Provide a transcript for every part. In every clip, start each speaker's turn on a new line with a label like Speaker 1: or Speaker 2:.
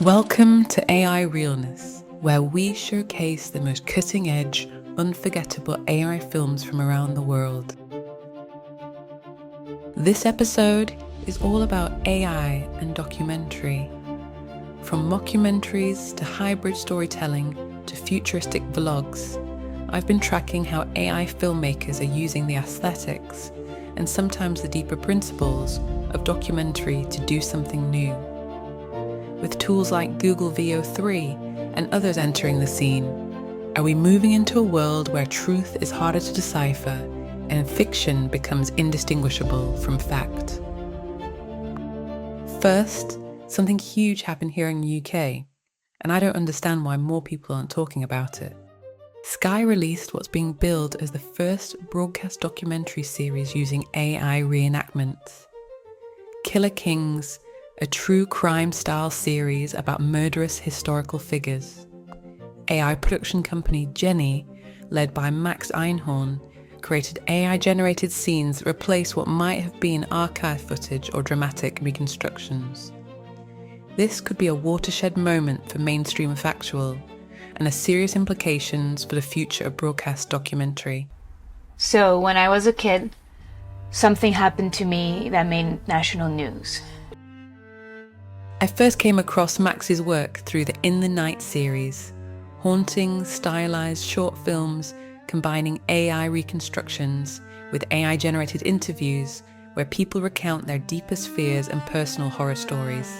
Speaker 1: Welcome to AI REELness, where we showcase the most cutting-edge, unforgettable AI films from around the world. This episode is all about AI and documentary. From mockumentaries to hybrid storytelling to futuristic vlogs, I've been tracking how AI filmmakers are using the aesthetics and sometimes the deeper principles of documentary to do something new. With tools like Google Veo 3 and others entering the scene, are we moving into a world where truth is harder to decipher and fiction becomes indistinguishable from fact? First, something huge happened here in the UK, and I don't understand why more people aren't talking about it. Sky released what's being billed as the first broadcast documentary series using AI reenactments. Killer Kings, a true crime-style series about murderous historical figures. AI production company Jenny, led by Max Einhorn, created AI-generated scenes that replace what might have been archive footage or dramatic reconstructions. This could be a watershed moment for mainstream factual, and has serious implications for the future of broadcast documentary.
Speaker 2: So when I was a kid, something happened to me that made national news.
Speaker 1: I first came across Max's work through the In the Night series, haunting, stylized short films combining AI reconstructions with AI-generated interviews where people recount their deepest fears and personal horror stories.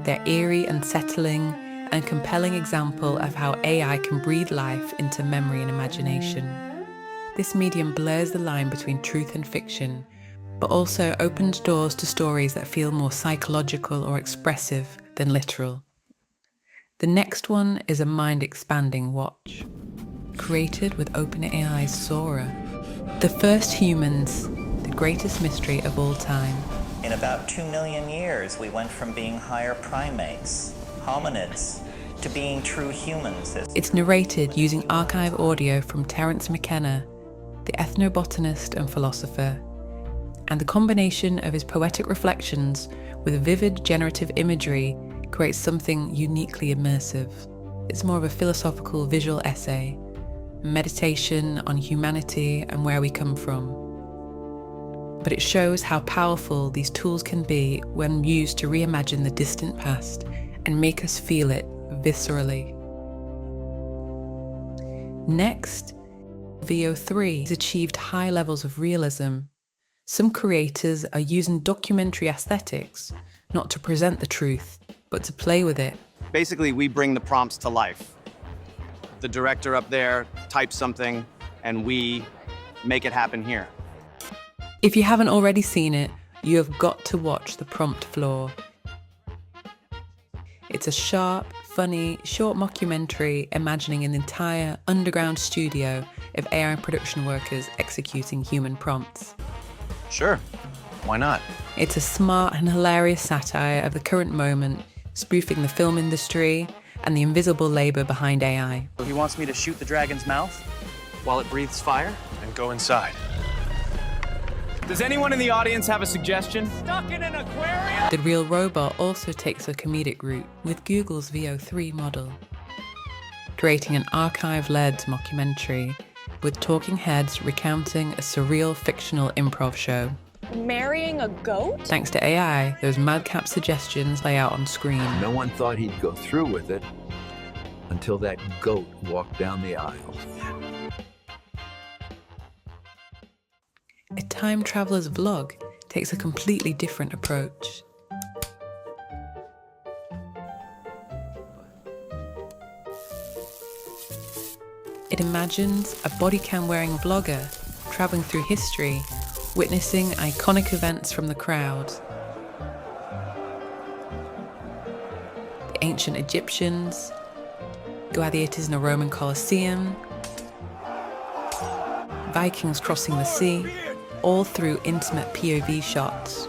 Speaker 1: They're eerie, unsettling, and compelling example of how AI can breathe life into memory and imagination. This medium blurs the line between truth and fiction, but also opens doors to stories that feel more psychological or expressive than literal. The next one is a mind-expanding watch, created with OpenAI's Sora. The first humans, the greatest mystery of all time.
Speaker 3: In about 2 million years, we went from being higher primates, hominids, to being true humans.
Speaker 1: It's narrated using archive audio from Terence McKenna, the ethnobotanist and philosopher, and the combination of his poetic reflections with vivid generative imagery creates something uniquely immersive. It's more of a philosophical visual essay, a meditation on humanity and where we come from. But it shows how powerful these tools can be when used to reimagine the distant past and make us feel it viscerally. Next, Veo 3 has achieved high levels of realism. Some creators are using documentary aesthetics, not to present the truth, but to play with it.
Speaker 4: Basically, we bring the prompts to life. The director up there types something, and we make it happen here.
Speaker 1: If you haven't already seen it, you have got to watch The Prompt Floor. It's a sharp, funny, short mockumentary imagining an entire underground studio of AI production workers executing human prompts.
Speaker 4: Sure, why not?
Speaker 1: It's a smart and hilarious satire of the current moment, spoofing the film industry and the invisible labor behind AI.
Speaker 5: He wants me to shoot the dragon's mouth while it breathes fire and go inside. Does anyone in the audience have a suggestion? Stuck in an aquarium?
Speaker 1: The Real Robot also takes a comedic route with Google's Veo 3 model, creating an archive-led mockumentary with talking heads recounting a surreal fictional improv show.
Speaker 6: Marrying a goat?
Speaker 1: Thanks to AI, those madcap suggestions play out on screen.
Speaker 7: No one thought he'd go through with it until that goat walked down the aisle.
Speaker 1: A time traveler's vlog takes a completely different approach. It imagines a bodycam wearing vlogger traveling through history, witnessing iconic events from the crowd. The ancient Egyptians, gladiators in a Roman Colosseum, Vikings crossing the sea, all through intimate POV shots.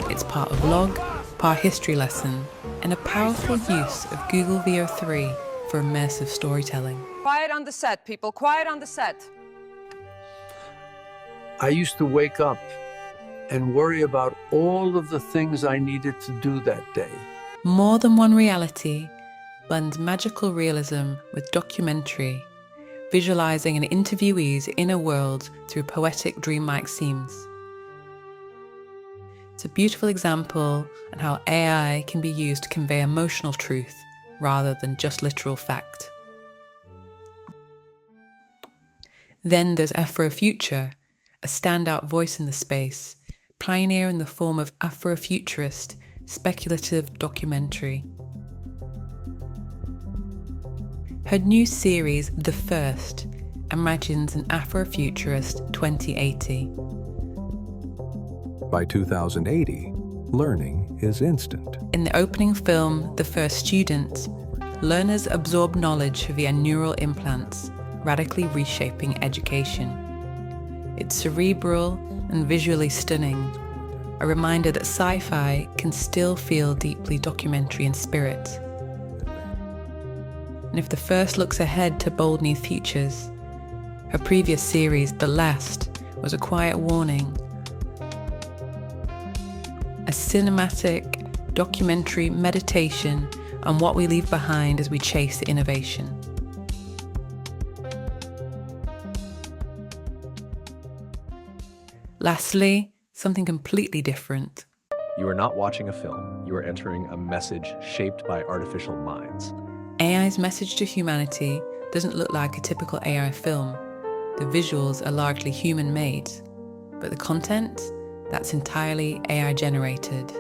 Speaker 1: It's part of vlog, part history lesson, and a powerful use of Google Veo 3 for immersive storytelling.
Speaker 6: Quiet on the set, people. Quiet on the set.
Speaker 7: I used to wake up and worry about all of the things I needed to do that day.
Speaker 1: More Than One Reality blends magical realism with documentary, visualizing an interviewee's inner world through poetic dreamlike scenes. It's a beautiful example of how AI can be used to convey emotional truth rather than just literal fact. Then there's Afrofuture, a standout voice in the space, pioneer in the form of Afrofuturist speculative documentary. Her new series, The First, imagines an Afrofuturist 2080.
Speaker 7: By 2080, learning is instant.
Speaker 1: In the opening film, The First Student, learners absorb knowledge via neural implants, radically reshaping education. It's cerebral and visually stunning, a reminder that sci-fi can still feel deeply documentary in spirit. And if The First looks ahead to bold new futures, her previous series, The Last, was a quiet warning. A cinematic, documentary meditation on what we leave behind as we chase innovation. Lastly, something completely different.
Speaker 8: You are not watching a film, you are entering a message shaped by artificial minds.
Speaker 1: AI's message to humanity doesn't look like a typical AI film. The visuals are largely human-made, but the content, that's entirely AI-generated.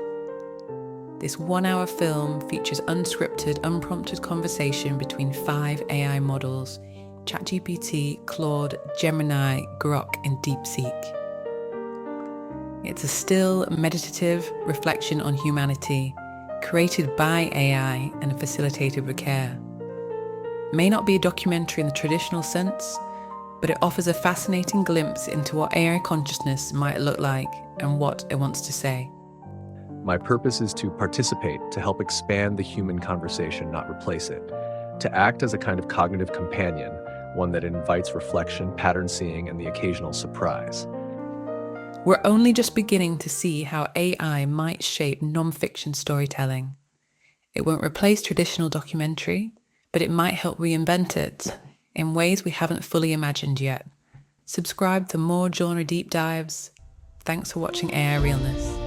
Speaker 1: This one-hour film features unscripted, unprompted conversation between 5 AI models: ChatGPT, Claude, Gemini, Grok, and DeepSeek. It's a still, meditative reflection on humanity, created by AI and facilitated with care. It may not be a documentary in the traditional sense, but it offers a fascinating glimpse into what AI consciousness might look like and what it wants to say.
Speaker 8: My purpose is to participate, to help expand the human conversation, not replace it. To act as a kind of cognitive companion, one that invites reflection, pattern seeing, and the occasional surprise.
Speaker 1: We're only just beginning to see how AI might shape non-fiction storytelling. It won't replace traditional documentary, but it might help reinvent it in ways we haven't fully imagined yet. Subscribe for more genre deep dives. Thanks for watching AI REELness.